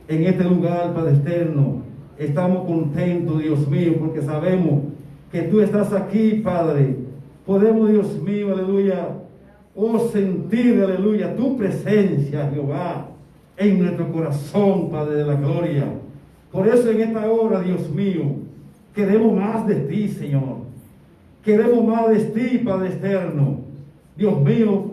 en este lugar, Padre eterno. Estamos contentos, Dios mío, porque sabemos que tú estás aquí, Padre. Podemos, Dios mío, aleluya, sentir, aleluya, tu presencia, Jehová, en nuestro corazón, Padre de la gloria. Por eso en esta hora, Dios mío, queremos más de ti, Señor. Queremos más de ti, Padre eterno. Dios mío,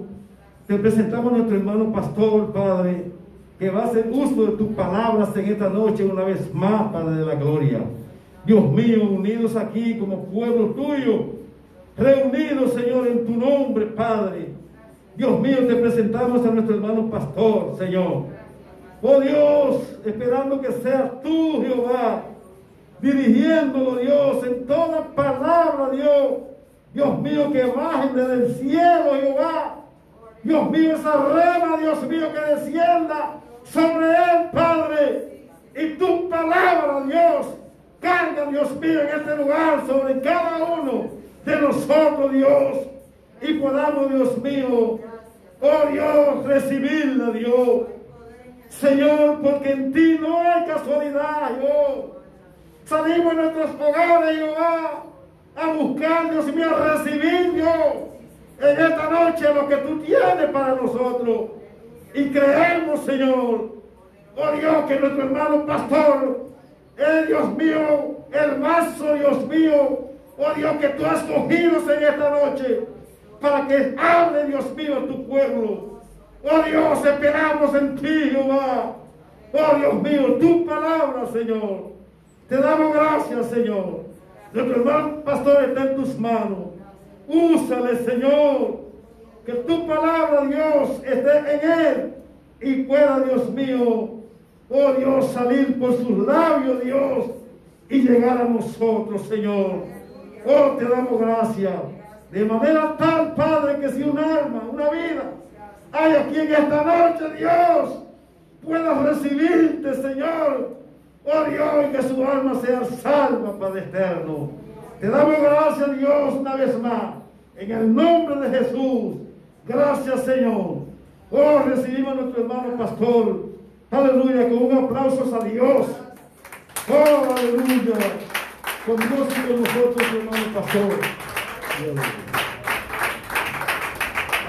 te presentamos a nuestro hermano pastor, Padre, que va a hacer uso de tus palabras en esta noche una vez más, Padre de la gloria. Dios mío, unidos aquí como pueblo tuyo, reunidos, Señor, en tu nombre, Padre. Dios mío, te presentamos a nuestro hermano pastor, Señor. Oh Dios, esperando que seas tú, Jehová, dirigiéndolo, Dios, en toda palabra, Dios. Dios mío, que bajen desde el cielo, Jehová. Dios mío, esa rema, Dios mío, que descienda sobre él, Padre. Y tu palabra, Dios, carga, Dios mío, en este lugar sobre cada uno de nosotros, Dios. Y podamos, Dios mío, oh Dios, recibirla, Dios. Señor, porque en ti no hay casualidad, Dios. Salimos de nuestros hogares, Jehová, a buscar, Dios mío, a recibir, Dios, en esta noche lo que tú tienes para nosotros. Y creemos, Señor, oh Dios, que nuestro hermano pastor es, Dios mío, el vaso, Dios mío, oh Dios, que tú has cogido en esta noche para que hable, Dios mío, a tu pueblo. Oh Dios, esperamos en ti, Jehová. Oh Dios mío, tu palabra, Señor. Te damos gracias, Señor. Nuestro hermano pastor está en tus manos. Úsale, Señor. Que tu palabra, Dios, esté en él y pueda, Dios mío, oh Dios, salir por sus labios, Dios, y llegar a nosotros, Señor. Oh, te damos gracias. De manera tal, Padre, que si un alma, una vida, hay aquí en esta noche, Dios, pueda recibirte, Señor. Oh Dios, y que su alma sea salva, Padre eterno. Te damos gracias, Dios, una vez más. En el nombre de Jesús. Gracias, Señor. Oh, recibimos a nuestro hermano pastor. Aleluya, con un aplauso a Dios. Oh, aleluya. Con Dios y con nosotros, hermano pastor.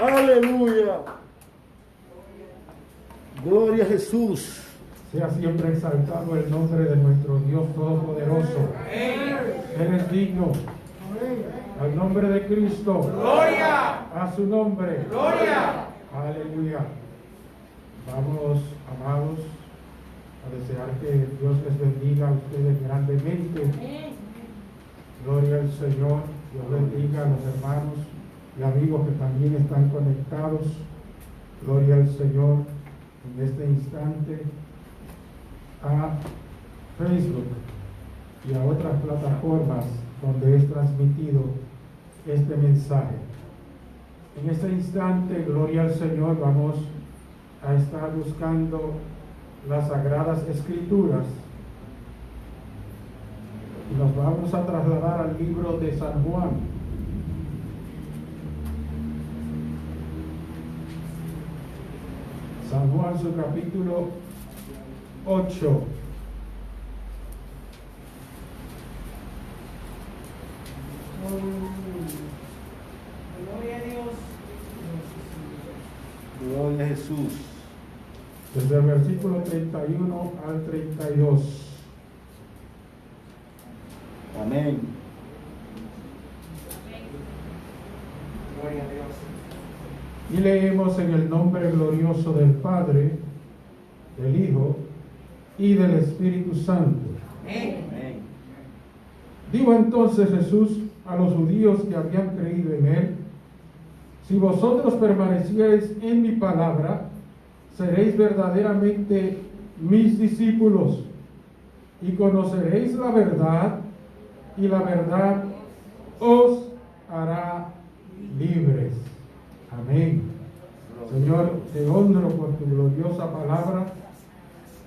Aleluya. Gloria a Jesús. Sea siempre exaltado el nombre de nuestro Dios Todopoderoso. Eres digno. Al nombre de Cristo. Gloria. A su nombre. Gloria. Aleluya. Vamos, amados, a desear que Dios les bendiga a ustedes grandemente. Gloria al Señor. Dios bendiga a los hermanos y amigos que también están conectados. Gloria al Señor. En este instante a Facebook y a otras plataformas donde es transmitido este mensaje. En este instante, gloria al Señor, vamos a estar buscando las Sagradas Escrituras y nos vamos a trasladar al libro de San Juan. San Juan, su capítulo 8. Gloria a Dios. Gloria a Jesús. Desde el versículo 31 al 32. Amén. Gloria a Dios. Y leemos en el nombre glorioso del Padre, del Hijo y del Espíritu Santo. Amén. Dijo entonces Jesús a los judíos que habían creído en él: si vosotros permaneciereis en mi palabra, seréis verdaderamente mis discípulos y conoceréis la verdad, y la verdad os hará libres. Amén. Señor, te honro por tu gloriosa palabra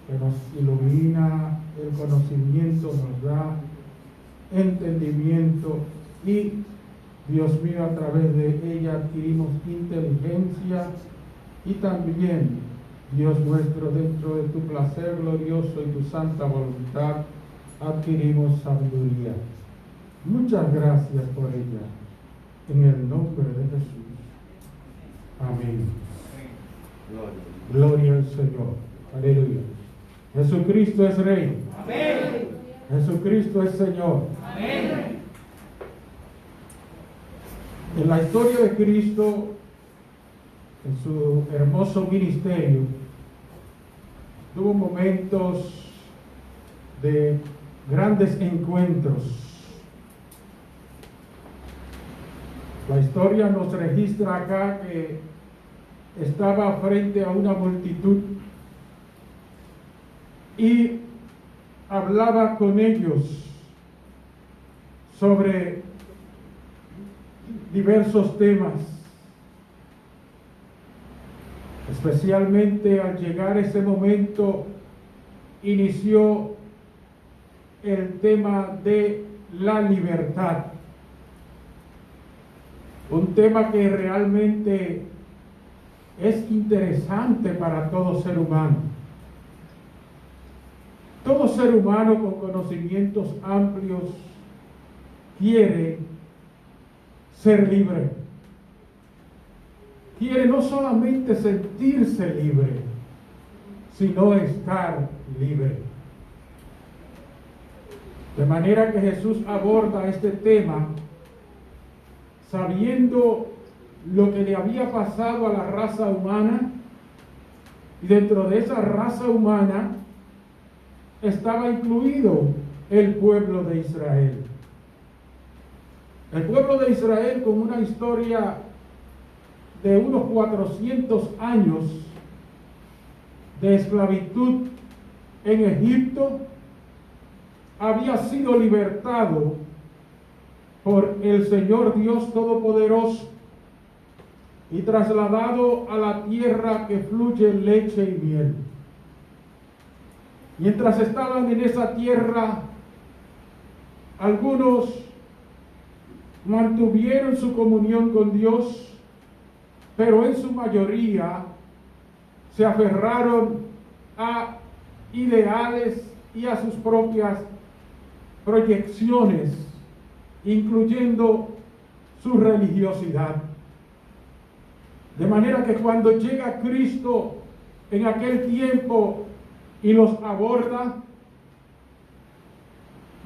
que nos ilumina el conocimiento, nos da entendimiento y, Dios mío, a través de ella adquirimos inteligencia y también, Dios nuestro, dentro de tu placer glorioso y tu santa voluntad, adquirimos sabiduría. Muchas gracias por ella. En el nombre de Jesús. Amén. Gloria al Señor. Aleluya. Jesucristo es Rey. Amén. Jesucristo es Señor. Amén. En la historia de Cristo, en su hermoso ministerio, tuvo momentos de grandes encuentros. La historia nos registra acá que estaba frente a una multitud y hablaba con ellos sobre diversos temas. Especialmente al llegar ese momento, inició el tema de la libertad. Un tema que realmente es interesante para todo ser humano. Todo ser humano con conocimientos amplios quiere ser libre. Quiere no solamente sentirse libre, sino estar libre. De manera que Jesús aborda este tema sabiendo lo que le había pasado a la raza humana, y dentro de esa raza humana estaba incluido el pueblo de Israel. El pueblo de Israel, con una historia de unos 400 años de esclavitud en Egipto, había sido libertado por el Señor Dios Todopoderoso y trasladado a la tierra que fluye leche y miel. Mientras estaban en esa tierra, algunos mantuvieron su comunión con Dios, pero en su mayoría se aferraron a ideales y a sus propias proyecciones, incluyendo su religiosidad. De manera que cuando llega Cristo en aquel tiempo y los aborda,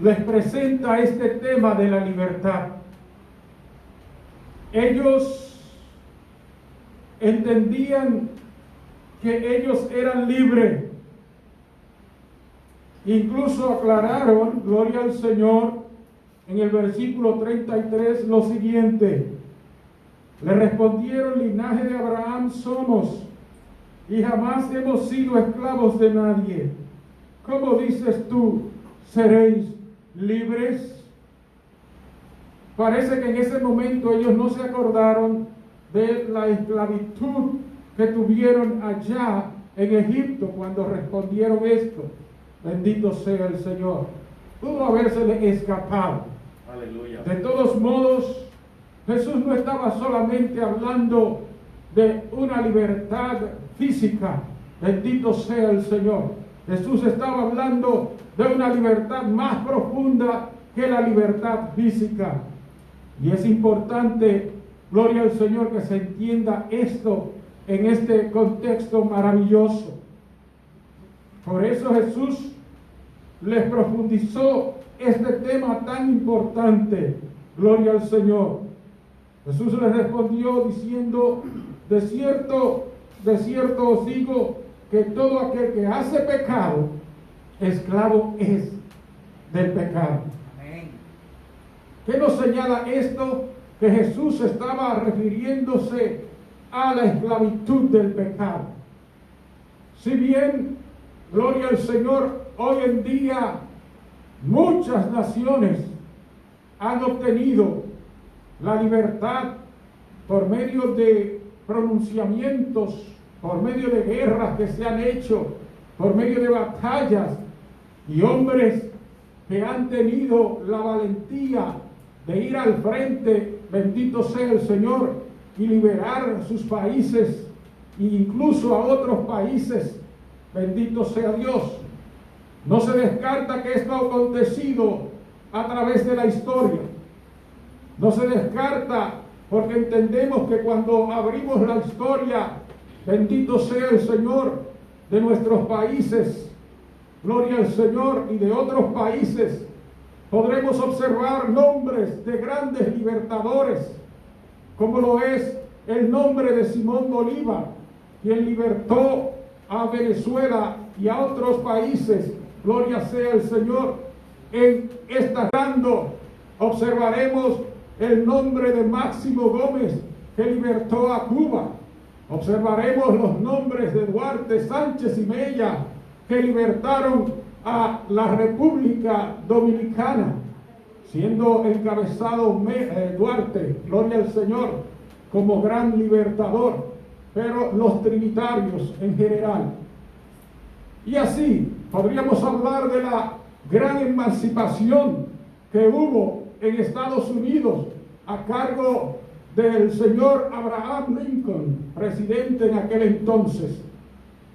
les presenta este tema de la libertad. Ellos entendían que ellos eran libres. Incluso aclararon, gloria al Señor, en el versículo 33 lo siguiente: le respondieron: linaje de Abraham somos, y jamás hemos sido esclavos de nadie. ¿Cómo dices tú, seréis libres? Parece que en ese momento ellos no se acordaron de la esclavitud que tuvieron allá en Egipto cuando respondieron esto. Bendito sea el Señor. Pudo habérsele escapado. Aleluya. De todos modos, Jesús no estaba solamente hablando de una libertad física. Bendito sea el Señor. Jesús estaba hablando de una libertad más profunda que la libertad física. Y es importante, gloria al Señor, que se entienda esto en este contexto maravilloso. Por eso Jesús les profundizó este tema tan importante. Gloria al Señor. Jesús les respondió diciendo: de cierto os digo que todo aquel que hace pecado, esclavo es del pecado. Amén. ¿Qué nos señala esto? Que Jesús estaba refiriéndose a la esclavitud del pecado. Si bien, gloria al Señor, hoy en día muchas naciones han obtenido la libertad por medio de pronunciamientos, por medio de guerras que se han hecho, por medio de batallas, y hombres que han tenido la valentía de ir al frente, bendito sea el Señor, y liberar sus países e incluso a otros países. Bendito sea Dios. No se descarta que esto ha acontecido a través de la historia. No se descarta porque entendemos que cuando abrimos la historia, bendito sea el Señor, de nuestros países, gloria al Señor, y de otros países, podremos observar nombres de grandes libertadores, como lo es el nombre de Simón Bolívar, quien libertó a Venezuela y a otros países, gloria sea el Señor. En esta rando observaremos el nombre de Máximo Gómez, que libertó a Cuba. Observaremos los nombres de Duarte, Sánchez y Mella, que libertaron a la República Dominicana, siendo encabezado Duarte, gloria al Señor, como gran libertador, pero los trinitarios en general. Y así podríamos hablar de la gran emancipación que hubo en Estados Unidos a cargo del señor Abraham Lincoln, presidente en aquel entonces.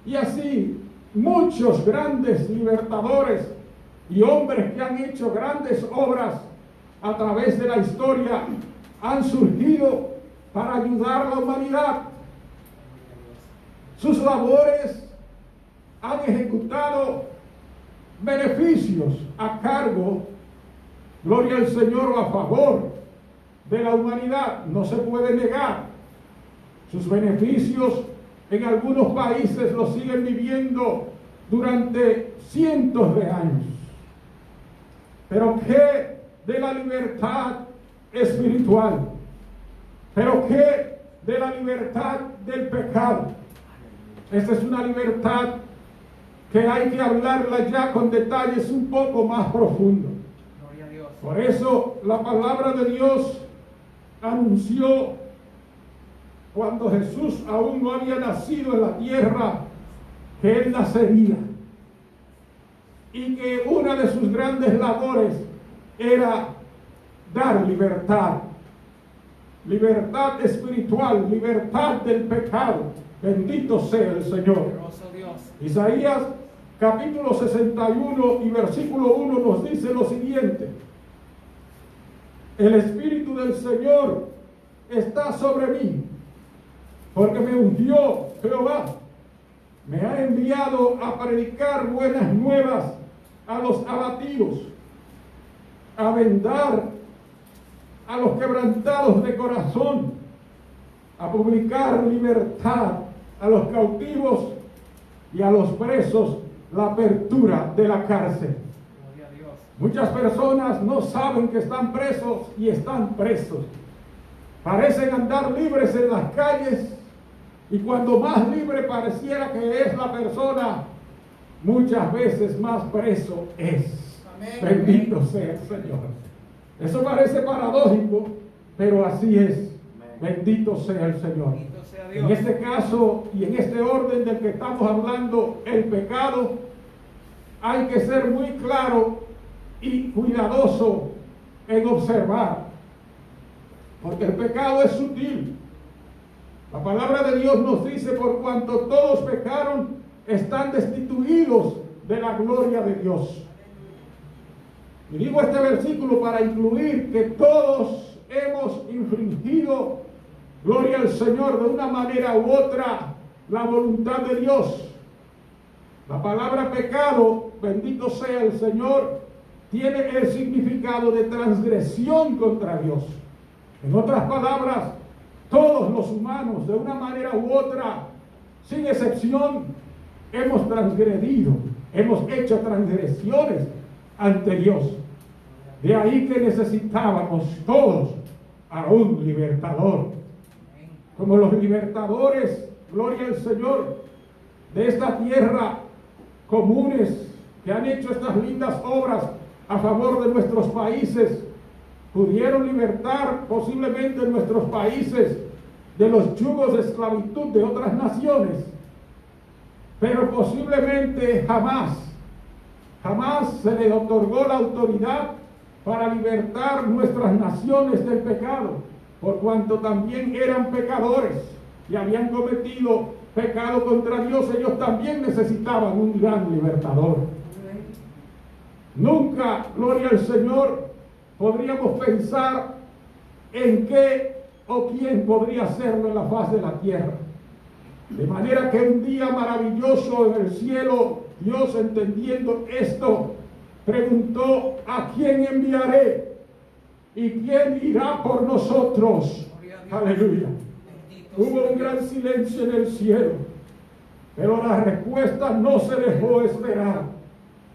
Y así muchos grandes libertadores y hombres que han hecho grandes obras a través de la historia han surgido para ayudar a la humanidad. Sus labores han ejecutado beneficios a cargo, gloria al Señor, o a favor de la humanidad. No se puede negar. Sus beneficios en algunos países los siguen viviendo durante cientos de años. Pero ¿qué de la libertad espiritual? ¿Pero qué de la libertad del pecado? Esta es una libertad que hay que hablarla ya con detalles un poco más profundos. Por eso la palabra de Dios anunció, cuando Jesús aún no había nacido en la tierra, que Él nacería y que una de sus grandes labores era dar libertad, libertad espiritual, libertad del pecado. Bendito sea el Señor. Isaías capítulo 61 y versículo 1 nos dice lo siguiente: el Espíritu del Señor está sobre mí, porque me ungió Jehová, me ha enviado a predicar buenas nuevas a los abatidos, a vendar a los quebrantados de corazón, a publicar libertad a los cautivos y a los presos la apertura de la cárcel. Muchas personas no saben que están presos y están presos. Parecen andar libres en las calles, y cuando más libre pareciera que es la persona, muchas veces más preso es. Amén. Bendito sea el Señor. Eso parece paradójico, pero así es. Bendito sea el Señor. En este caso y en este orden del que estamos hablando, el pecado, hay que ser muy claro y cuidadoso en observar, porque el pecado es sutil. La palabra de Dios nos dice: por cuanto todos pecaron, están destituidos de la gloria de Dios. Y digo este versículo para incluir que todos hemos infringido, gloria al Señor, de una manera u otra, la voluntad de Dios. La palabra pecado, bendito sea el Señor, tiene el significado de transgresión contra Dios. En otras palabras, todos los humanos, de una manera u otra, sin excepción, hemos transgredido, hemos hecho transgresiones ante Dios. De ahí que necesitábamos todos a un libertador. Como los libertadores, gloria al Señor, de esta tierra, comunes, que han hecho estas lindas obras a favor de nuestros países, pudieron libertar posiblemente nuestros países de los yugos de esclavitud de otras naciones, pero posiblemente jamás se les otorgó la autoridad para libertar nuestras naciones del pecado, por cuanto también eran pecadores y habían cometido pecado contra Dios, ellos también necesitaban un gran libertador. Nunca, gloria al Señor, podríamos pensar en qué o quién podría hacerlo en la faz de la tierra. De manera que un día maravilloso en el cielo, Dios, entendiendo esto, preguntó: ¿a quién enviaré? ¿Y quién irá por nosotros? Aleluya. Hubo un gran silencio en el cielo, pero la respuesta no se dejó esperar.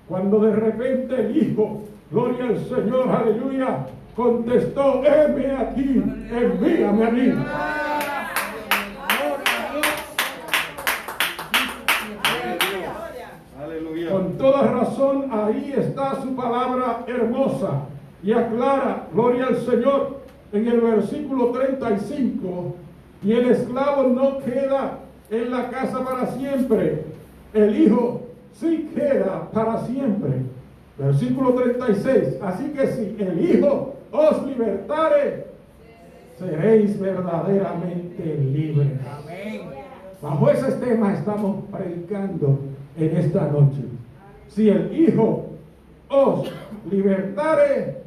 Cuando de repente el Hijo, gloria al Señor, aleluya, contestó: heme aquí, envíame a mí. Con toda razón, ahí está su palabra hermosa y aclara, gloria al Señor, en el versículo 35, y el esclavo no queda en la casa para siempre, el Hijo sí queda para siempre. Versículo 36, así que si el Hijo os libertare, seréis verdaderamente libres. Bajo ese tema estamos predicando en esta noche. Si el Hijo os libertare,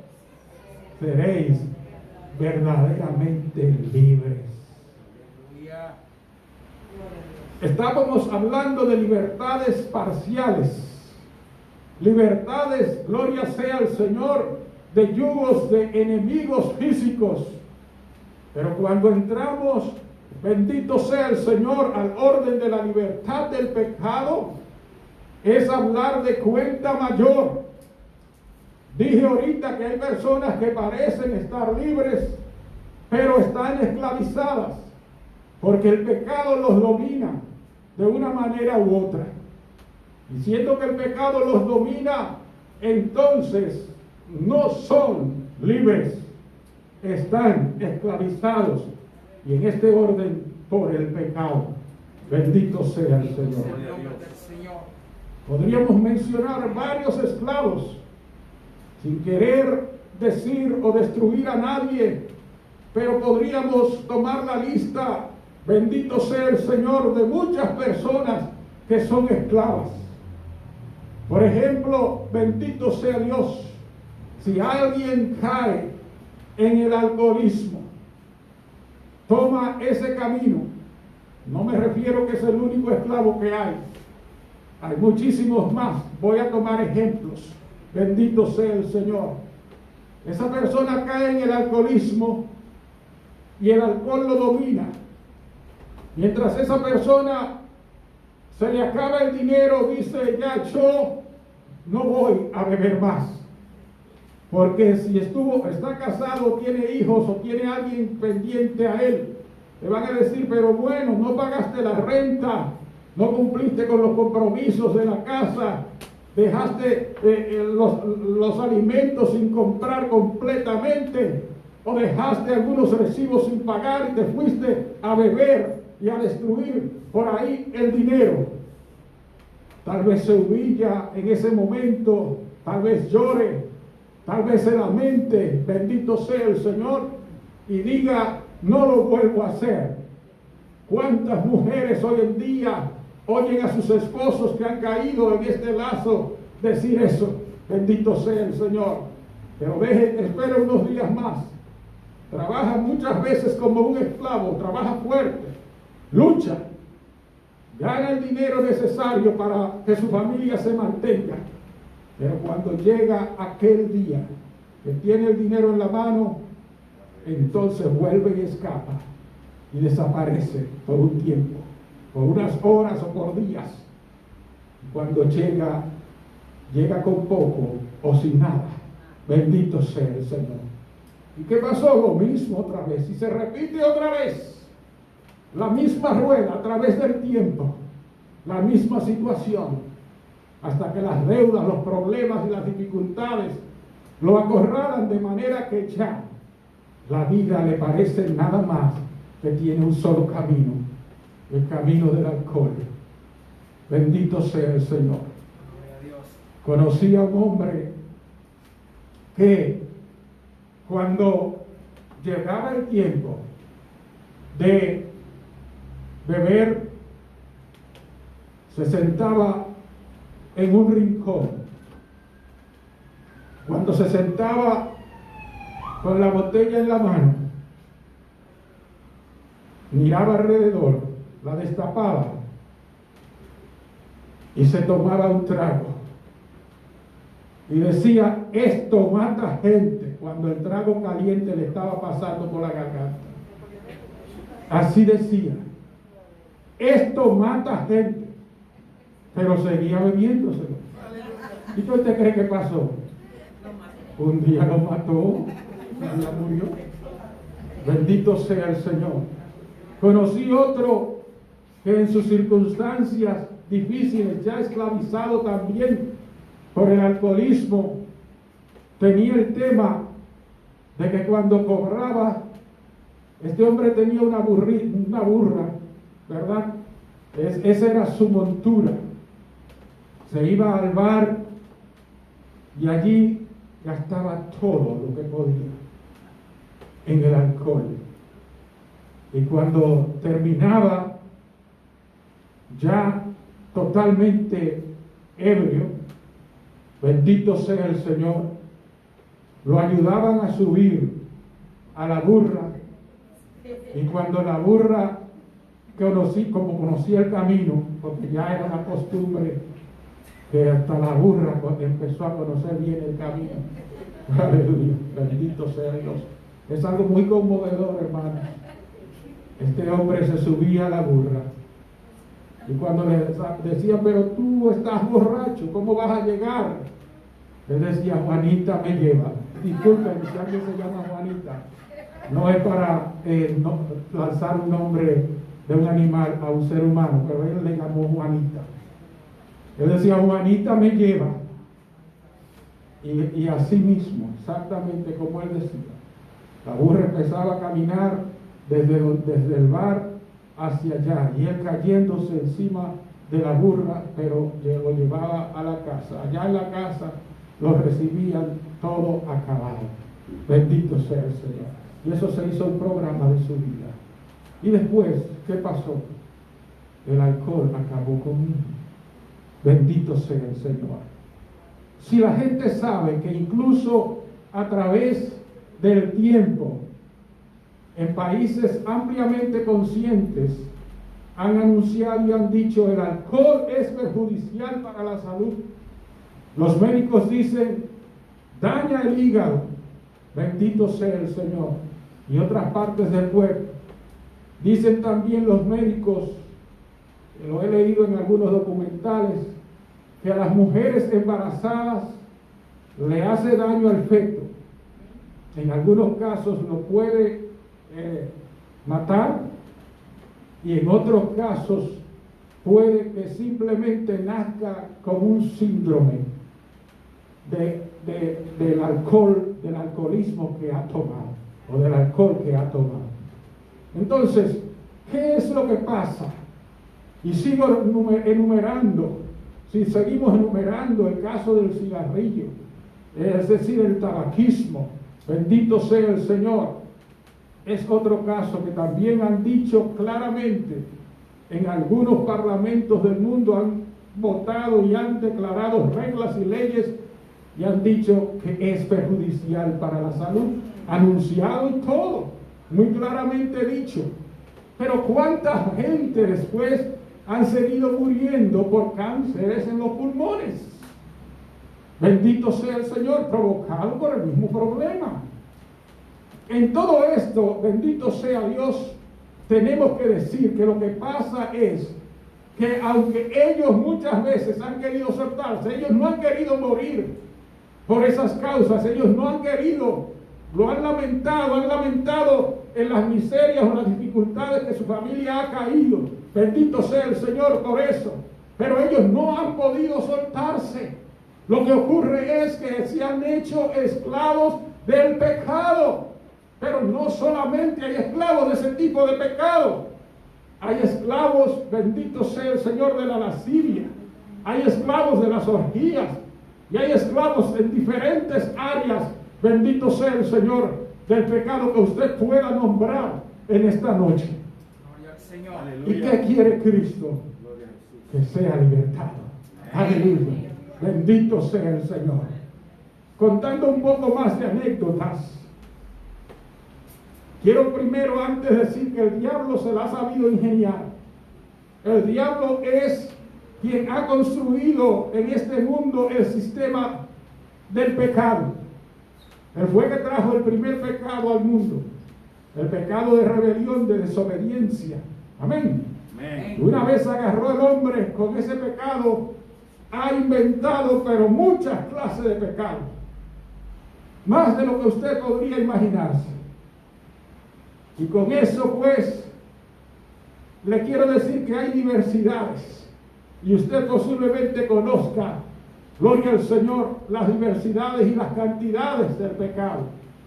seréis verdaderamente libres. Estábamos hablando de libertades parciales, libertades, gloria sea al Señor, de yugos de enemigos físicos. Pero cuando entramos, bendito sea el Señor, al orden de la libertad del pecado, es hablar de cuenta mayor. Dije ahorita que hay personas que parecen estar libres, pero están esclavizadas, porque el pecado los domina de una manera u otra. Y siendo que el pecado los domina, entonces no son libres, están esclavizados, y en este orden por el pecado. Bendito sea el Señor. Podríamos mencionar varios esclavos, sin querer decir o destruir a nadie, pero podríamos tomar la lista, bendito sea el Señor, de muchas personas que son esclavas. Por ejemplo, bendito sea Dios, si alguien cae en el alcoholismo, toma ese camino. No me refiero que es el único esclavo que hay muchísimos más. Voy a tomar ejemplos. Bendito sea el Señor. Esa persona cae en el alcoholismo y el alcohol lo domina. Mientras esa persona se le acaba el dinero, dice: ya yo no voy a beber más. Porque si está casado, tiene hijos o tiene alguien pendiente a él, le van a decir: pero bueno, no pagaste la renta, no cumpliste con los compromisos de la casa, dejaste los alimentos sin comprar completamente, o dejaste algunos recibos sin pagar y te fuiste a beber y a destruir por ahí el dinero. Tal vez se humilla en ese momento, tal vez llore, tal vez se lamente, bendito sea el Señor, y diga: no lo vuelvo a hacer. ¿Cuántas mujeres hoy en día oyen a sus esposos que han caído en este lazo decir eso? Bendito sea el Señor. Pero espera unos días más. Trabaja muchas veces como un esclavo, trabaja fuerte, lucha, gana el dinero necesario para que su familia se mantenga. Pero cuando llega aquel día que tiene el dinero en la mano, entonces vuelve y escapa y desaparece por un tiempo, por unas horas o por días. Cuando llega con poco o sin nada. Bendito sea el Señor. ¿Y qué pasó? Lo mismo otra vez, y se repite otra vez la misma rueda a través del tiempo, la misma situación, hasta que las deudas, los problemas y las dificultades lo acorralan, de manera que ya la vida le parece nada más que tiene un solo camino, el camino del alcohol. Bendito sea el Señor. Conocí a un hombre que cuando llegaba el tiempo de beber se sentaba en un rincón. Cuando se sentaba con la botella en la mano, miraba alrededor, la destapaba y se tomaba un trago. Y decía, esto mata gente, cuando el trago caliente le estaba pasando por la garganta. Así decía, esto mata gente, pero seguía bebiéndoselo. ¿Y qué usted cree que pasó? Un día lo mató, un día murió. Bendito sea el Señor. Conocí otro que en sus circunstancias difíciles, ya esclavizado también por el alcoholismo, tenía el tema de que cuando cobraba, este hombre tenía una burra, ¿verdad? Esa era su montura. Se iba al bar y allí gastaba todo lo que podía en el alcohol. Y cuando terminaba, ya totalmente ebrio, bendito sea el Señor, lo ayudaban a subir a la burra. Y cuando la burra como conocía el camino, porque ya era una costumbre que hasta la burra empezó a conocer bien el camino. Aleluya, bendito sea Dios. Es algo muy conmovedor, hermano. Este hombre se subía a la burra y cuando le decía, pero tú estás borracho, ¿cómo vas a llegar? Él decía, Juanita me lleva. Disculpen, si alguien se llama Juanita, no es para no lanzar un nombre de un animal a un ser humano, pero él le llamó Juanita. Él decía, Juanita me lleva. Y así mismo, exactamente como él decía, la burra empezaba a caminar desde el bar hacia allá, y él cayéndose encima de la burra, pero lo llevaba a la casa. Allá en la casa lo recibían todo acabado. Bendito sea el Señor. Y eso se hizo un programa de su vida. Y después, ¿qué pasó? El alcohol acabó conmigo. Bendito sea el Señor. Si la gente sabe que incluso a través del tiempo, en países ampliamente conscientes, han anunciado y han dicho, el alcohol es perjudicial para la salud. Los médicos dicen, daña el hígado. Bendito sea el Señor. Y otras partes del cuerpo. Dicen también los médicos, lo he leído en algunos documentales, que a las mujeres embarazadas le hace daño al feto. En algunos casos lo puede matar, y en otros casos puede que simplemente nazca con un síndrome del alcoholismo que ha tomado, o del alcohol que ha tomado. Entonces, ¿qué es lo que pasa? Y sigo enumerando, si seguimos enumerando el caso del cigarrillo, es decir, el tabaquismo, bendito sea el Señor. Es otro caso que también han dicho claramente en algunos parlamentos del mundo, han votado y han declarado reglas y leyes y han dicho que es perjudicial para la salud, anunciado y todo, muy claramente dicho. Pero ¿cuánta gente después han seguido muriendo por cánceres en los pulmones? Bendito sea el Señor, provocado por el mismo problema. En todo esto, bendito sea Dios, tenemos que decir que lo que pasa es que aunque ellos muchas veces han querido soltarse, ellos no han querido morir por esas causas, ellos no han querido, lo han lamentado en las miserias o las dificultades que su familia ha caído. Bendito sea el Señor por eso. Pero ellos no han podido soltarse. Lo que ocurre es que se han hecho esclavos del pecado. Pero no solamente hay esclavos de ese tipo de pecado. Hay esclavos, bendito sea el Señor, de la lascivia. Hay esclavos de las orgías. Y hay esclavos en diferentes áreas, bendito sea el Señor, del pecado que usted pueda nombrar en esta noche. Gloria al Señor. ¿Y qué quiere Cristo? que sea libertado. Aleluya. Bendito sea el Señor. Contando un poco más de anécdotas. Quiero primero antes decir que el diablo se la ha sabido ingeniar. El diablo es quien ha construido en este mundo el sistema del pecado. Él fue que trajo el primer pecado al mundo. El pecado de rebelión, de desobediencia. Amén. Amén. Una vez agarró al hombre con ese pecado, ha inventado pero muchas clases de pecados. Más de lo que usted podría imaginarse. Y con eso pues, le quiero decir que hay diversidades. Y usted posiblemente conozca, gloria al Señor, las diversidades y las cantidades del pecado,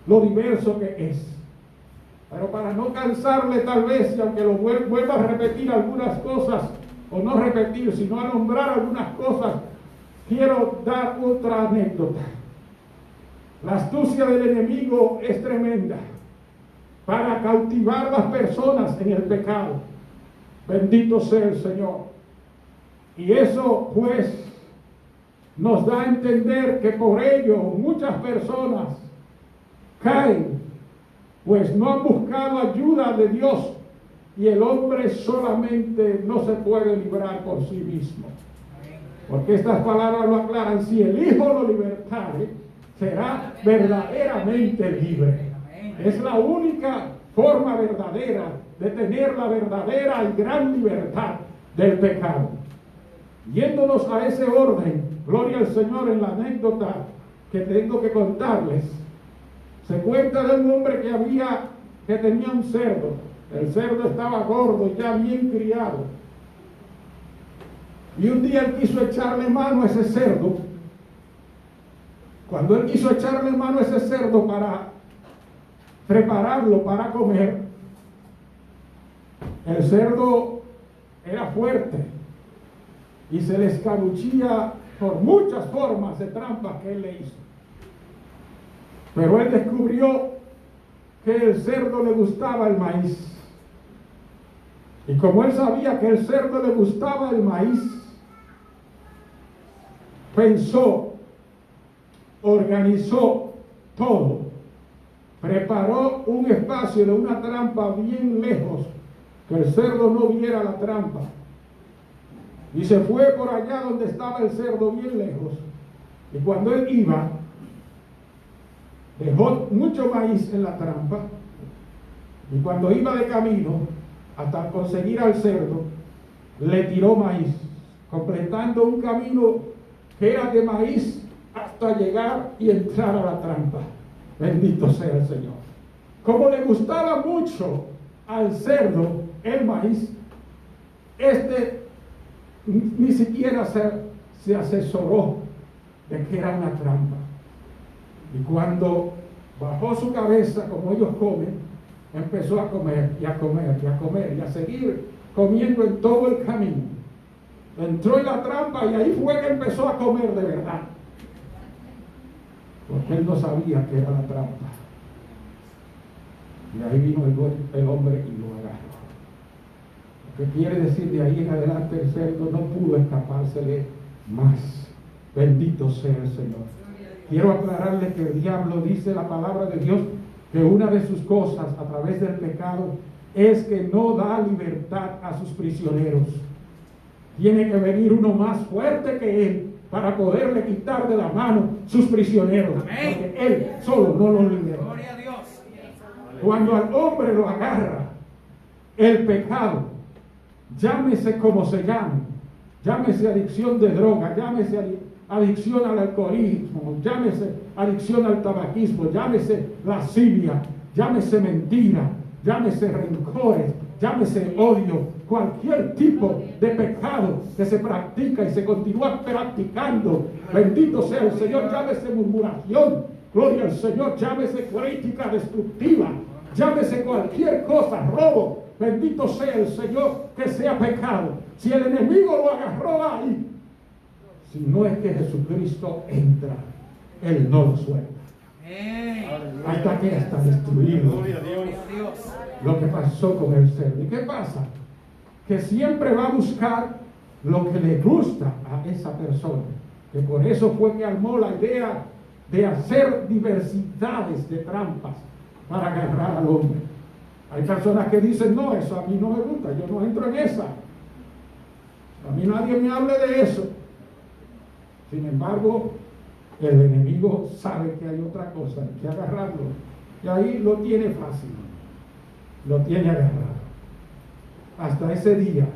lo diverso que es. Pero para no cansarle tal vez, y aunque lo vuelva a repetir algunas cosas, o no repetir, sino a nombrar algunas cosas, quiero dar otra anécdota. La astucia del enemigo es tremenda para cautivar a las personas en el pecado. Bendito sea el Señor. Y eso pues nos da a entender que por ello muchas personas caen, pues no han buscado ayuda de Dios, y el hombre solamente no se puede librar por sí mismo. Porque estas palabras lo aclaran: si el Hijo lo libertare, será verdaderamente libre. Es la única forma verdadera de tener la verdadera y gran libertad del pecado. Yéndonos a ese orden, gloria al Señor, en la anécdota que tengo que contarles, se cuenta de un hombre que tenía un cerdo. El cerdo estaba gordo, ya bien criado. Y un día él quiso echarle mano a ese cerdo. Cuando él quiso echarle mano a ese cerdo para prepararlo para comer, el cerdo era fuerte y se le escabullía por muchas formas de trampas que él le hizo. Pero él descubrió que el cerdo le gustaba el maíz. Y como él sabía que el cerdo le gustaba el maíz, pensó, organizó todo, preparó un espacio de una trampa bien lejos, que el cerdo no viera la trampa, y se fue por allá donde estaba el cerdo bien lejos. Y cuando él iba, dejó mucho maíz en la trampa, y cuando iba de camino hasta conseguir al cerdo, le tiró maíz, completando un camino que era de maíz hasta llegar y entrar a la trampa. Bendito sea el Señor. Como le gustaba mucho al cerdo el maíz, ni siquiera se asesoró de que era una trampa. Y cuando bajó su cabeza, como ellos comen, empezó a comer y a comer y a comer y a seguir comiendo en todo el camino. Entró en la trampa y ahí fue que empezó a comer de verdad, porque él no sabía que era la trampa. Y ahí vino el hombre y lo agarró. Lo que quiere decir, de ahí en adelante el cerdo no pudo escapársele más. Bendito sea el Señor. Quiero aclararle que el diablo, dice la palabra de Dios, que una de sus cosas a través del pecado es que no da libertad a sus prisioneros. Tiene que venir uno más fuerte que él para poderle quitar de la mano sus prisioneros. Amén. Porque él solo no los libera. Gloria a Dios. Cuando al hombre lo agarra el pecado, llámese como se llame, llámese adicción de droga, llámese adicción al alcoholismo, llámese adicción al tabaquismo, llámese lascivia, llámese mentira, llámese rencores, llámese odio, cualquier tipo de pecado que se practica y se continúa practicando, bendito sea el Señor, llámese murmuración, gloria al Señor, llámese crítica destructiva, llámese cualquier cosa, robo, bendito sea el Señor, que sea pecado. Si el enemigo lo agarró ahí, si no es que Jesucristo entra, él no lo suelta. Hasta que está destruido. Gloria a Dios. Lo que pasó con el cerdo. ¿Y qué pasa? Que siempre va a buscar lo que le gusta a esa persona. Que por eso fue que armó la idea de hacer diversidades de trampas para agarrar al hombre. Hay personas que dicen, no, eso a mí no me gusta, yo no entro en esa. A mí nadie me hable de eso. Sin embargo, el enemigo sabe que hay otra cosa, hay que agarrarlo. Y ahí lo tiene fácil, lo tiene agarrado. Hasta ese día,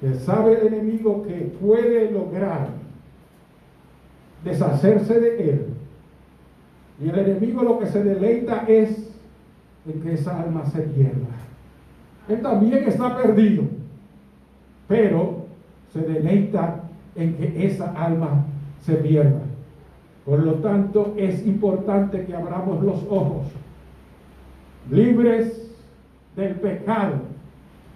que sabe el enemigo que puede lograr deshacerse de él. Y el enemigo lo que se deleita es en que esa alma se pierda. Él también está perdido, pero se deleita en que esa alma se pierda. Por lo tanto, es importante que abramos los ojos, libres del pecado.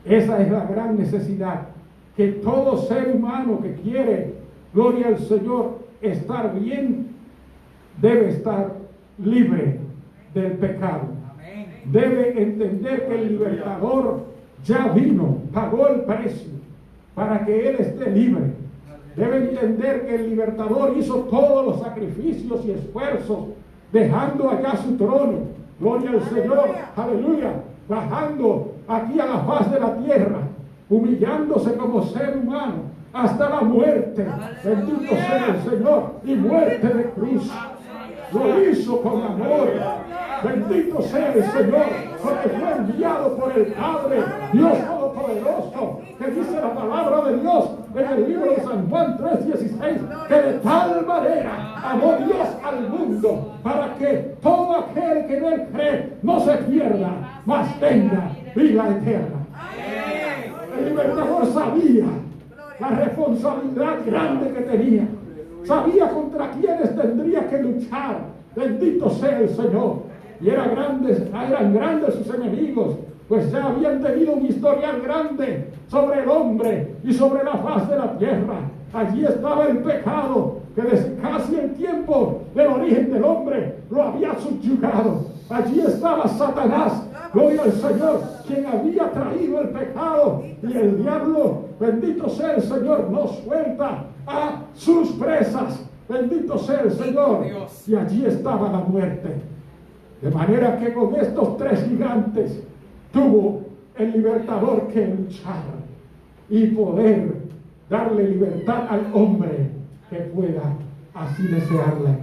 Esa es la gran necesidad, que todo ser humano que quiere, gloria al Señor, estar bien, debe estar libre del pecado. Debe entender que el libertador ya vino, pagó el precio para que él esté libre. Debe entender que el libertador hizo todos los sacrificios y esfuerzos, dejando allá su trono, gloria al Señor, aleluya, bajando aquí a la faz de la tierra, humillándose como ser humano hasta la muerte. Bendito sea el Señor, y muerte de cruz. Lo hizo con amor. Bendito sea el Señor, porque fue enviado por el Padre, Dios Todopoderoso, que dice la palabra de Dios en el libro de San Juan 3:16, que de tal manera amó Dios al mundo, para que todo aquel que en él cree no se pierda, mas tenga vida eterna. El libertador sabía la responsabilidad grande que tenía, sabía contra quienes tendría que luchar. Bendito sea el Señor. Y eran grandes sus enemigos, pues ya habían tenido un historial grande sobre el hombre y sobre la faz de la tierra. Allí estaba el pecado, que desde casi el tiempo del origen del hombre lo había subyugado. Allí estaba Satanás, gloria al Señor, quien había traído el pecado. Y el diablo, bendito sea el Señor, no suelta a sus presas. Bendito sea el Señor. Y allí estaba la muerte. De manera que con estos tres gigantes tuvo el libertador que luchar y poder darle libertad al hombre que pueda así desearla,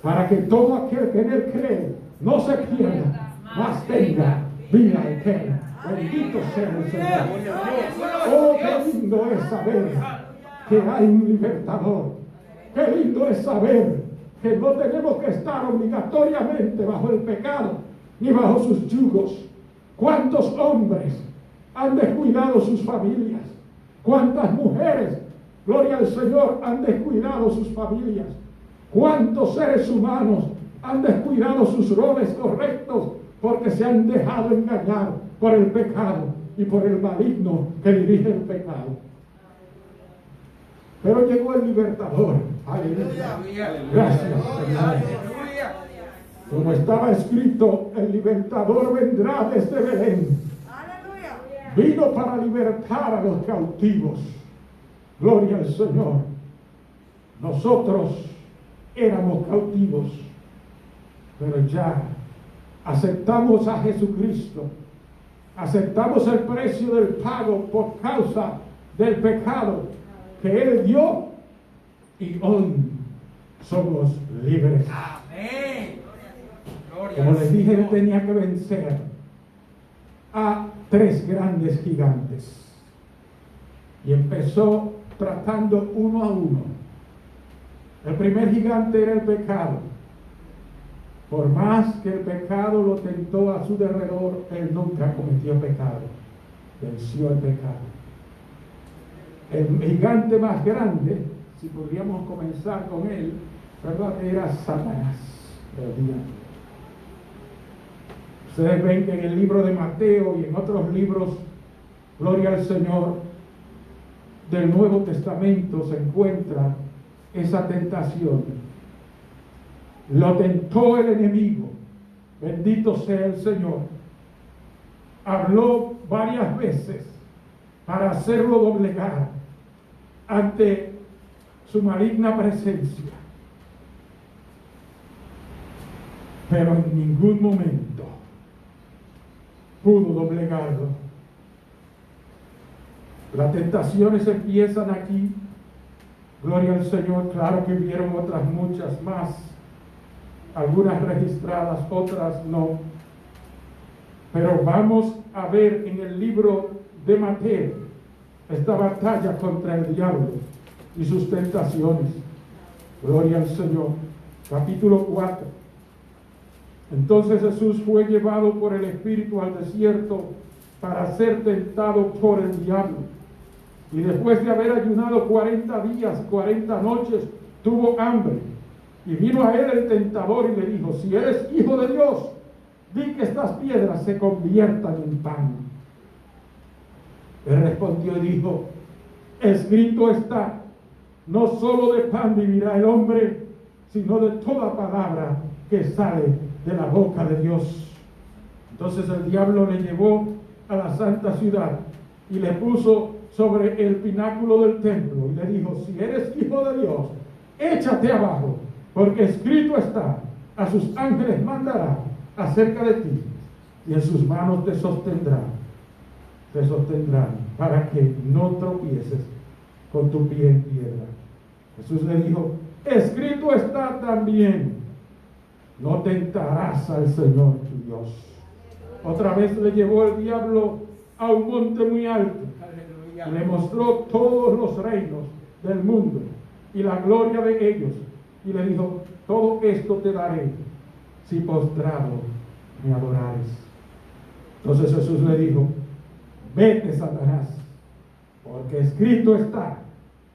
para que todo aquel que en él cree no se pierda, mas tenga vida eterna. Bendito sea el Señor. Oh, qué lindo es saber que hay un libertador. Qué lindo es saber que no tenemos que estar obligatoriamente bajo el pecado ni bajo sus yugos. ¿Cuántos hombres han descuidado sus familias? ¿Cuántas mujeres, gloria al Señor, han descuidado sus familias? ¿Cuántos seres humanos han descuidado sus roles correctos porque se han dejado engañar por el pecado y por el maligno que dirige el pecado? Pero llegó el libertador. Aleluya. Gracias, Señor. Como estaba escrito, el libertador vendrá desde Belén. Vino para libertar a los cautivos. Gloria al Señor. Nosotros éramos cautivos, pero ya aceptamos a Jesucristo. Aceptamos el precio del pago por causa del pecado que Él dio, y hoy somos libres. Amén. Como les dije, Él tenía que vencer a tres grandes gigantes, y empezó tratando uno a uno. El primer gigante era el pecado. Por más que el pecado lo tentó a su derredor, Él nunca cometió pecado. Venció el pecado. El gigante más grande, si podríamos comenzar con él, ¿verdad?, era Satanás, el diablo. Ustedes ven que en el libro de Mateo y en otros libros, gloria al Señor, del Nuevo Testamento se encuentra esa tentación. Lo tentó el enemigo, bendito sea el Señor. Habló varias veces para hacerlo doblegar, ante su maligna presencia. Pero en ningún momento pudo doblegarlo. Las tentaciones empiezan aquí. Gloria al Señor. Claro que hubieron otras muchas más. Algunas registradas, otras no. Pero vamos a ver en el libro de Mateo esta batalla contra el diablo y sus tentaciones. Gloria al Señor. Capítulo 4. Entonces Jesús fue llevado por el Espíritu al desierto para ser tentado por el diablo. Y después de haber ayunado 40 días, 40 noches, tuvo hambre. Y vino a él el tentador y le dijo: si eres hijo de Dios, di que estas piedras se conviertan en pan. Él respondió y dijo: escrito está, no solo de pan vivirá el hombre, sino de toda palabra que sale de la boca de Dios. Entonces el diablo le llevó a la santa ciudad y le puso sobre el pináculo del templo y le dijo: si eres hijo de Dios, échate abajo, porque escrito está, a sus ángeles mandará acerca de ti, y en sus manos te sostendrán para que no tropieces con tu pie en piedra. Jesús le dijo: escrito está también, no tentarás al Señor tu Dios. Otra vez le llevó el diablo a un monte muy alto y le mostró todos los reinos del mundo y la gloria de ellos, y le dijo: todo esto te daré si postrado me adorares. Entonces Jesús le dijo: vete, Satanás, porque escrito está,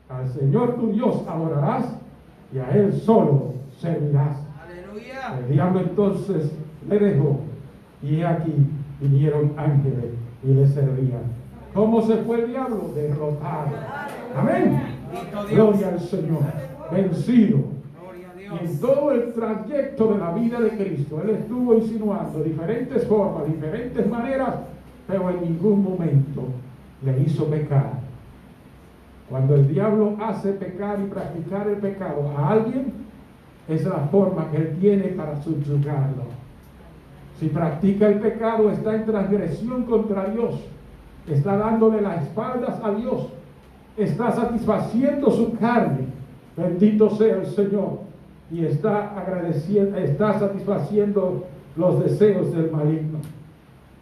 al Señor tu Dios adorarás y a Él solo servirás. Aleluya. El diablo entonces le dejó, y aquí vinieron ángeles y le servían. ¿Cómo se fue el diablo? Derrotado. Amén. Gloria al Señor. Vencido. Y en todo el trayecto de la vida de Cristo, Él estuvo insinuando diferentes formas, diferentes maneras, pero en ningún momento le hizo pecar. Cuando el diablo hace pecar y practicar el pecado a alguien, es la forma que él tiene para subyugarlo. Si practica el pecado, está en transgresión contra Dios, está dándole las espaldas a Dios, está satisfaciendo su carne, bendito sea el Señor, y está satisfaciendo los deseos del maligno.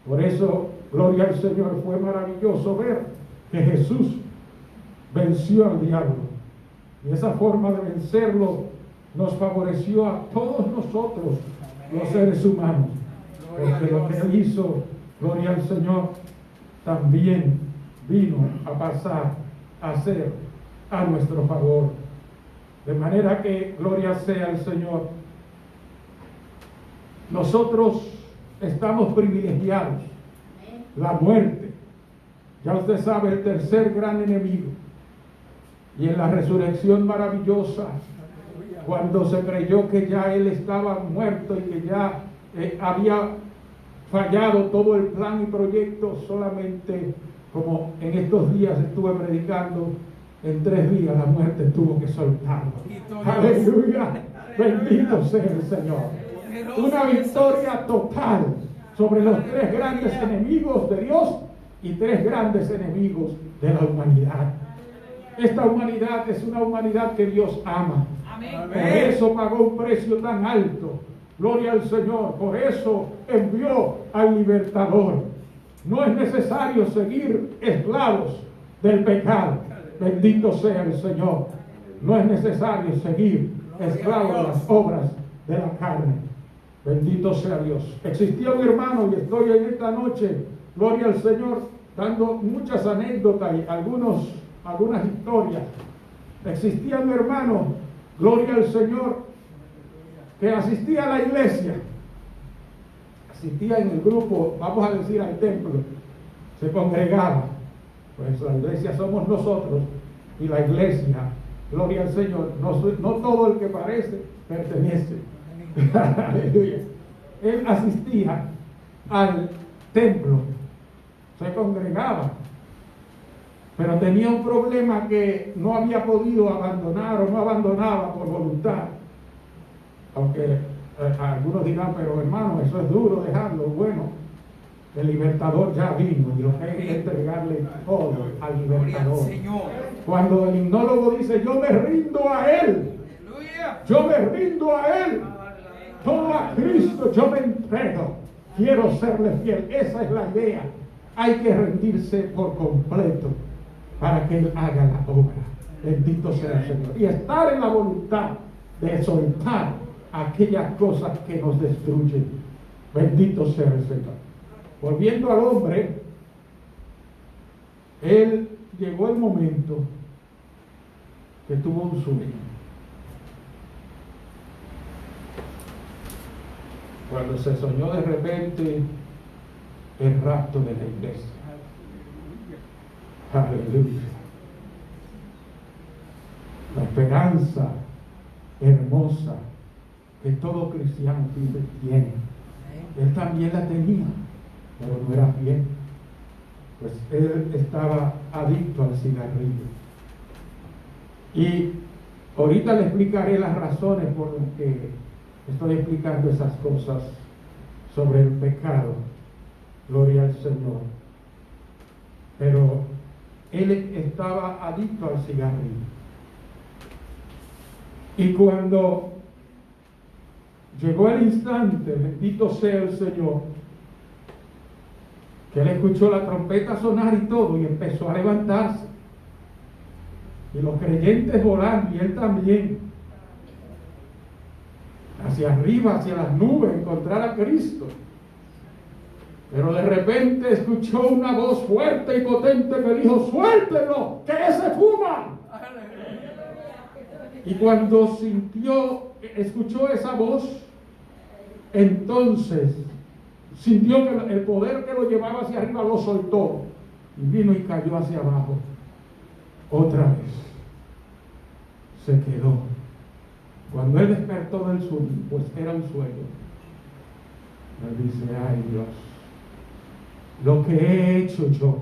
Por eso, gloria al Señor, fue maravilloso ver que Jesús venció al diablo, y esa forma de vencerlo nos favoreció a todos nosotros, los seres humanos, porque lo que Él hizo, gloria al Señor, también vino a pasar a ser a nuestro favor. De manera que, gloria sea al Señor, nosotros estamos privilegiados. La muerte, ya usted sabe, el tercer gran enemigo. Y en la resurrección maravillosa, cuando se creyó que ya Él estaba muerto y que ya había fallado todo el plan y proyecto, solamente, como en estos días estuve predicando, en 3 días la muerte tuvo que soltarlo. Aleluya, bendito sea el Señor. Una victoria total sobre los 3 grandes enemigos de Dios y 3 grandes enemigos de la humanidad. Esta humanidad es una humanidad que Dios ama. Por eso pagó un precio tan alto. Gloria al Señor. Por eso envió al libertador. No es necesario seguir esclavos del pecado. Bendito sea el Señor. No es necesario seguir esclavos de las obras de la carne. Bendito sea Dios. Existía un hermano, y estoy en esta noche, gloria al Señor, dando muchas anécdotas y algunas historias. Existía un hermano, gloria al Señor, que asistía a la iglesia, asistía en el grupo, vamos a decir al templo, se congregaba. Pues la iglesia somos nosotros, y la iglesia, gloria al Señor, no todo el que parece pertenece. Aleluya. Él asistía al templo, se congregaba, pero tenía un problema que no había podido abandonar o no abandonaba por voluntad. Aunque algunos dirán, pero hermano, eso es duro dejarlo. Bueno, el libertador ya vino y lo que hay que entregarle todo al libertador. Cuando el himnólogo dice, yo me rindo a él, yo me rindo a él, todo a Cristo yo me entrego, quiero serle fiel. Esa es la idea. Hay que rendirse por completo para que Él haga la obra. Bendito sea el Señor. Y estar en la voluntad de soltar aquellas cosas que nos destruyen. Bendito sea el Señor. Volviendo al hombre, él llegó el momento que tuvo un sueño. Cuando se soñó de repente el rapto de la iglesia. Aleluya. La esperanza hermosa que todo cristiano tiene. Él también la tenía, pero no era fiel. Pues él estaba adicto al cigarrillo. Y ahorita le explicaré las razones por las que estoy explicando esas cosas sobre el pecado. Gloria al Señor. Pero él estaba adicto al cigarrillo. Y cuando llegó el instante, bendito sea el Señor, que él escuchó la trompeta sonar y todo, y empezó a levantarse. Y los creyentes volando, y él también, hacia arriba, hacia las nubes, encontrar a Cristo. Pero de repente escuchó una voz fuerte y potente que dijo, suéltenlo, que se fuman. Y cuando escuchó esa voz, entonces sintió que el poder que lo llevaba hacia arriba lo soltó y vino y cayó hacia abajo. Otra vez se quedó. Cuando él despertó del sueño, pues era un sueño, él dice, ay Dios, lo que he hecho yo,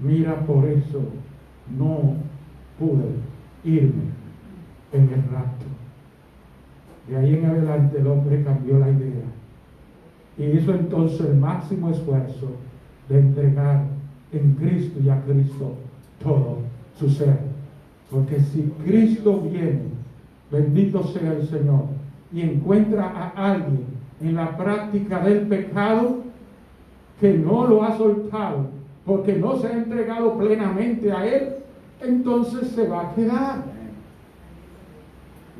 mira, por eso no pude irme en el rapto. De ahí en adelante el hombre cambió la idea y hizo entonces el máximo esfuerzo de entregar en Cristo y a Cristo todo su ser. Porque si Cristo viene, bendito sea el Señor, y encuentra a alguien en la práctica del pecado que no lo ha soltado porque no se ha entregado plenamente a Él, entonces se va a quedar.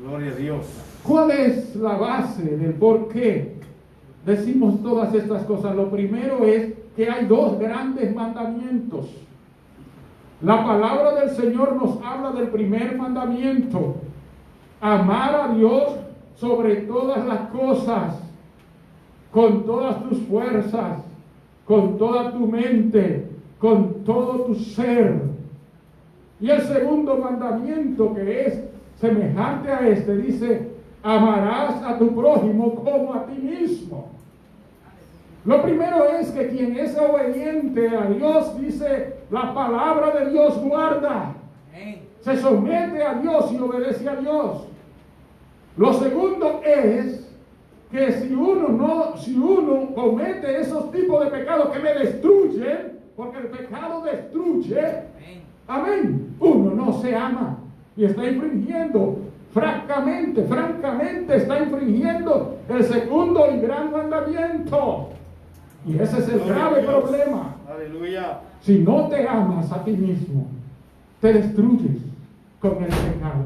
Gloria a Dios. ¿Cuál es la base del por qué decimos todas estas cosas? Lo primero es que hay dos grandes mandamientos. La palabra del Señor nos habla del primer mandamiento: amar a Dios sobre todas las cosas, con todas tus fuerzas, con toda tu mente, con todo tu ser. Y el segundo mandamiento, que es semejante a este, dice: amarás a tu prójimo como a ti mismo. Lo primero es que quien es obediente a Dios, dice la palabra de Dios, guarda. Se somete a Dios y obedece a Dios. Lo segundo es que si uno comete esos tipos de pecados que me destruyen, porque el pecado destruye, amén, uno no se ama y está infringiendo, francamente está infringiendo el segundo y gran mandamiento. Y ese es el grave problema. Aleluya. Si no te amas a ti mismo, te destruyes con el pecado.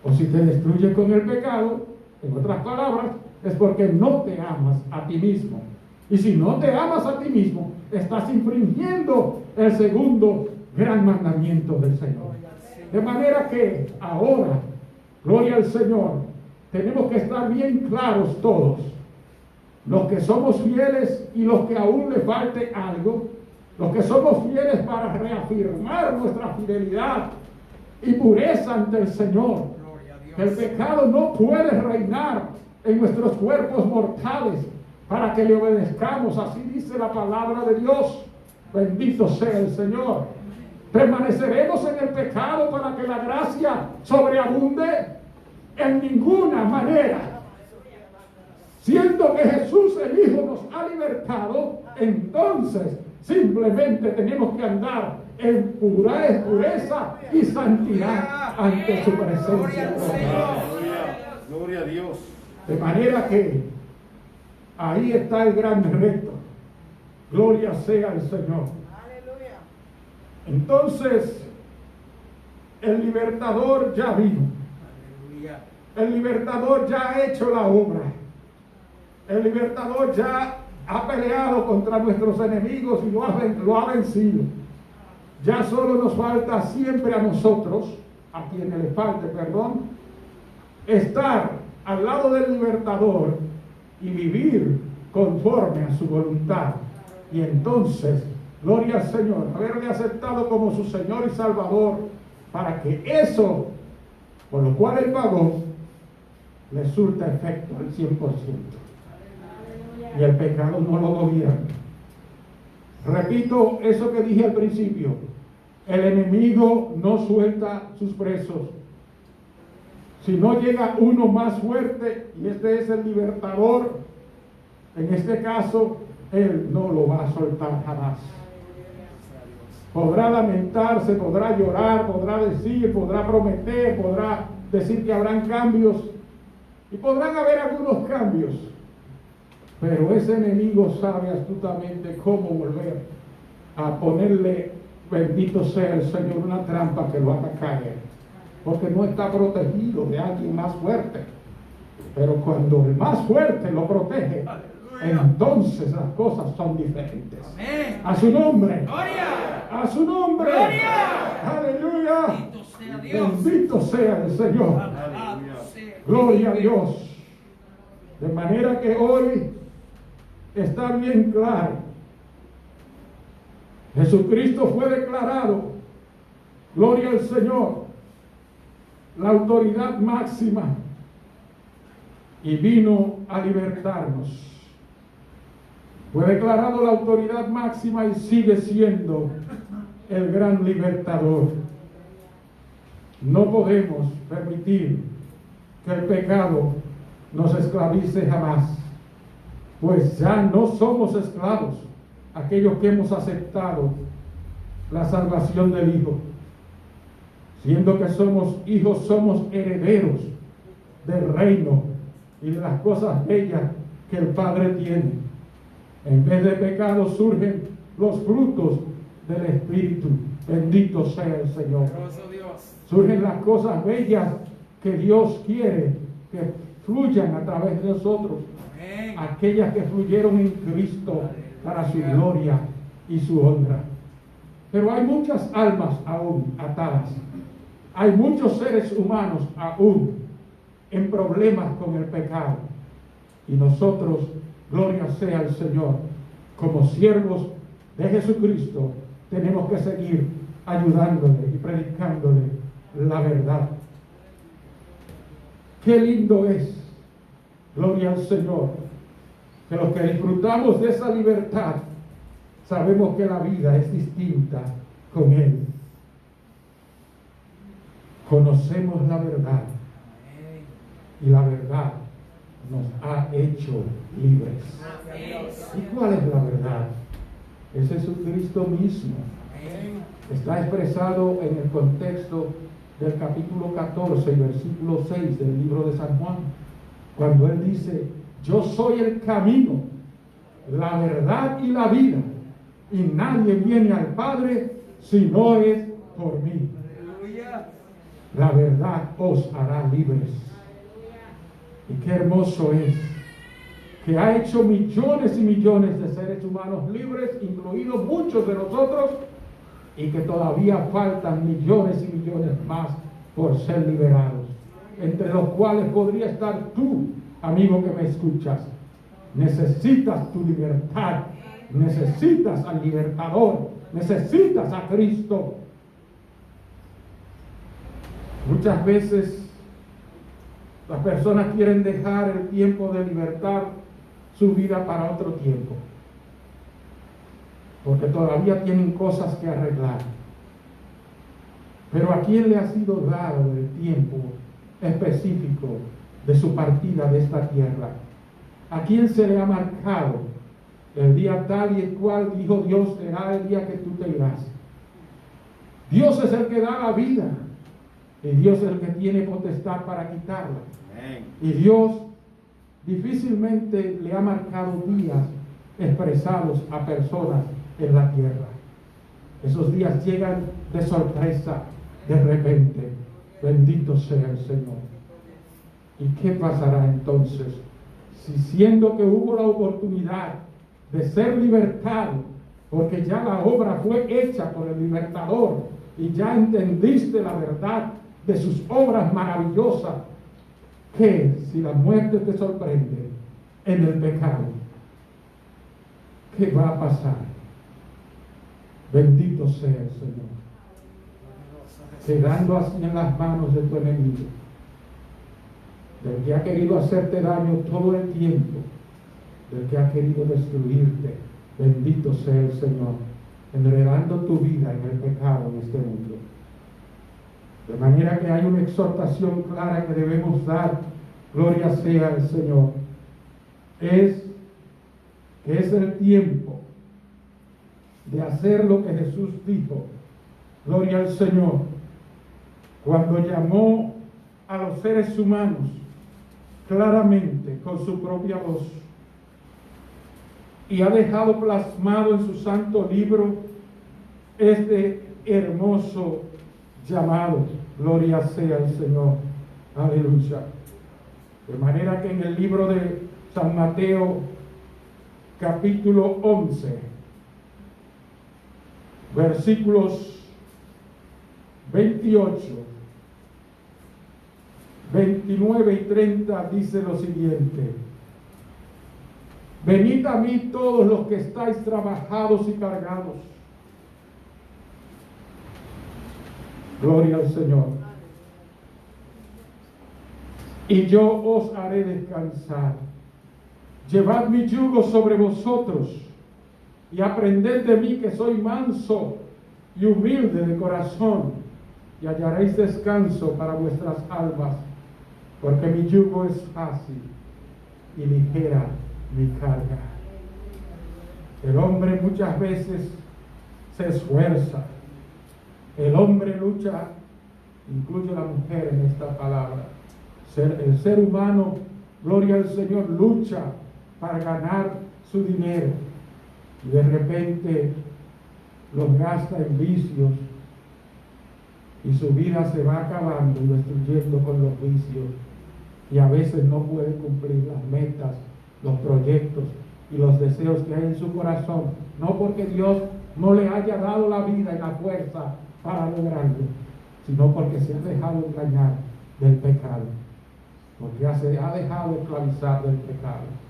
O si te destruyes con el pecado, en otras palabras, es porque no te amas a ti mismo. Y si no te amas a ti mismo, estás infringiendo el segundo gran mandamiento del Señor. De manera que ahora, gloria al Señor, tenemos que estar bien claros todos, los que somos fieles y los que aún le falte algo, los que somos fieles para reafirmar nuestra fidelidad y pureza ante el Señor. Que el pecado no puede reinar en nuestros cuerpos mortales para que le obedezcamos. Así dice la palabra de Dios. Bendito sea el Señor. ¿Permaneceremos en el pecado para que la gracia sobreabunde? En ninguna manera. Siendo que Jesús el Hijo nos ha libertado, entonces simplemente tenemos que andar en pureza y santidad ante su presencia. Gloria a Dios. De manera que ahí está el gran reto. Gloria sea al Señor. Entonces, el libertador ya vino. El libertador ya ha hecho la obra. El libertador ya ha peleado contra nuestros enemigos y lo ha vencido. Ya solo nos falta siempre a nosotros, a quienes les falte, perdón, estar al lado del libertador y vivir conforme a su voluntad. Y entonces, gloria al Señor, haberle aceptado como su Señor y Salvador, para que eso, por lo cual Él pagó, le surta efecto al 100%. Y el pecado no lo gobierna. Repito eso que dije al principio. El enemigo no suelta sus presos. Si no llega uno más fuerte, y este es el libertador, en este caso, él no lo va a soltar jamás. Podrá lamentarse, podrá llorar, podrá decir, podrá prometer, podrá decir que habrán cambios, y podrán haber algunos cambios, pero ese enemigo sabe astutamente cómo volver a ponerle, bendito sea el Señor, una trampa que lo haga caer, porque no está protegido de alguien más fuerte. Pero cuando el más fuerte lo protege, entonces las cosas son diferentes. Amén. A su nombre. Gloria. A su nombre. Gloria. Aleluya. Bendito sea Dios. Bendito sea el Señor. Alabado sea. Gloria a Dios. De manera que hoy está bien claro. Jesucristo fue declarado, gloria al Señor, la autoridad máxima, y vino a libertarnos. Fue declarado la autoridad máxima y sigue siendo el gran libertador. No podemos permitir que el pecado nos esclavice jamás, pues ya no somos esclavos, aquellos que hemos aceptado la salvación del Hijo. Siendo que somos hijos, somos herederos del reino y de las cosas bellas que el Padre tiene. En vez de pecado surgen los frutos del Espíritu. Bendito sea el Señor. Surgen las cosas bellas que Dios quiere que fluyan a través de nosotros. Aquellas que fluyeron en Cristo para su gloria y su honra. Pero hay muchas almas aún atadas. Hay muchos seres humanos aún en problemas con el pecado. Y nosotros, gloria sea al Señor, como siervos de Jesucristo, tenemos que seguir ayudándole y predicándole la verdad. Qué lindo es, gloria al Señor, que los que disfrutamos de esa libertad, sabemos que la vida es distinta con Él. Conocemos la verdad y la verdad nos ha hecho libres. ¿Y cuál es la verdad? Es Jesucristo mismo. Está expresado en el contexto del capítulo 14 y versículo 6 del libro de San Juan, cuando Él dice: yo soy el camino, la verdad y la vida, y nadie viene al Padre si no es por mí. La verdad os hará libres. Y qué hermoso es que ha hecho millones y millones de seres humanos libres, incluidos muchos de nosotros, y que todavía faltan millones y millones más por ser liberados, entre los cuales podría estar tú, amigo que me escuchas. Necesitas tu libertad, necesitas al libertador, necesitas a Cristo. Muchas veces las personas quieren dejar el tiempo de libertad, su vida, para otro tiempo. porque todavía tienen cosas que arreglar. Pero ¿a quién le ha sido dado el tiempo específico de su partida de esta tierra? ¿A quién se le ha marcado el día tal y el cual dijo Dios será el día que tú te irás? Dios es el que da la vida y Dios es el que tiene potestad para quitarla. Y Dios difícilmente le ha marcado días expresados a personas en la tierra. Esos días llegan de sorpresa, de repente. Bendito sea el Señor. ¿Y qué pasará entonces? Si siendo que hubo la oportunidad de ser libertado, porque ya la obra fue hecha por el libertador y ya entendiste la verdad de sus obras maravillosas, que si la muerte te sorprende en el pecado, ¿qué va a pasar? Bendito sea el Señor. Quedando así en las manos de tu enemigo, del que ha querido hacerte daño todo el tiempo, del que ha querido destruirte. Bendito sea el Señor, enredando tu vida en el pecado en este mundo. De manera que hay una exhortación clara que debemos dar, gloria sea al Señor, es que es el tiempo de hacer lo que Jesús dijo, gloria al Señor, cuando llamó a los seres humanos claramente con su propia voz y ha dejado plasmado en su santo libro este hermoso llamado, gloria sea al Señor, aleluya. De manera que en el libro de San Mateo capítulo 11 versículos 28, 29 y 30 dice lo siguiente: venid a mí todos los que estáis trabajados y cargados. Gloria al Señor. Y yo os haré descansar. Llevad mi yugo sobre vosotros y aprended de mí, que soy manso y humilde de corazón, y hallaréis descanso para vuestras almas, porque mi yugo es fácil y ligera mi carga. El hombre muchas veces se esfuerza, el hombre lucha, incluye la mujer en esta palabra. El ser humano, gloria al Señor, lucha para ganar su dinero y de repente los gasta en vicios y su vida se va acabando y destruyendo con los vicios, y a veces no puede cumplir las metas, los proyectos y los deseos que hay en su corazón, no porque Dios no le haya dado la vida y la fuerza para lograrlo, sino porque se ha dejado engañar del pecado, porque se ha dejado esclavizar del pecado.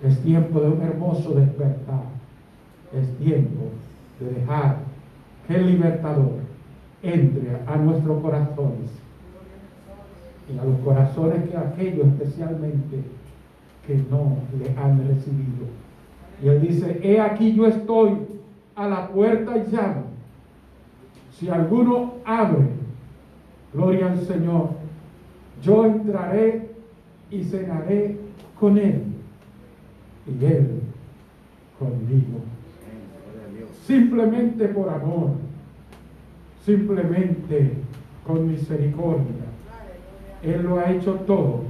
Es tiempo de un hermoso despertar, es tiempo de dejar que el libertador entre a nuestros corazones y a los corazones que aquellos especialmente que no le han recibido. Y él dice: he aquí yo estoy a la puerta y llamo. Si alguno abre, gloria al Señor, yo entraré y cenaré con él y él conmigo. Simplemente por amor, simplemente con misericordia. Él lo ha hecho todo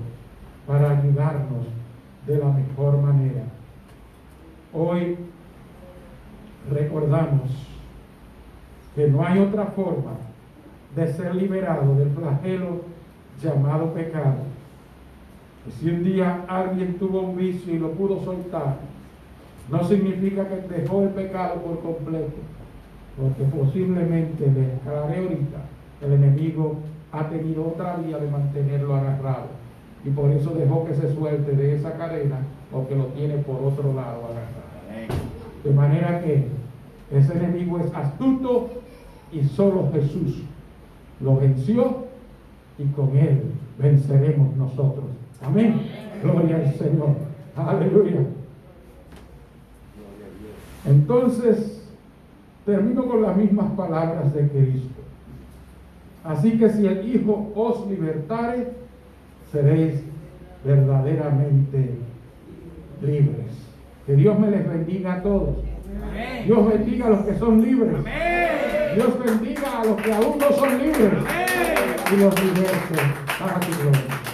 para ayudarnos de la mejor manera. Hoy recordamos que no hay otra forma de ser liberado del flagelo llamado pecado. Y si un día alguien tuvo un vicio y lo pudo soltar, no significa que dejó el pecado por completo, porque posiblemente, le aclaré ahorita, el enemigo ha tenido otra vía de mantenerlo agarrado, y por eso dejó que se suelte de esa cadena, porque lo tiene por otro lado agarrado. De manera que ese enemigo es astuto y solo Jesús lo venció, y con él venceremos nosotros. Amén. Gloria al Señor. Aleluya. Entonces, termino con las mismas palabras de Cristo. Así que si el Hijo os libertare, seréis verdaderamente libres. Que Dios me les bendiga a todos. Amén. Dios bendiga a los que son libres. Amén. Dios bendiga a los que aún no son libres. Amén. Y los liberte para tu gloria.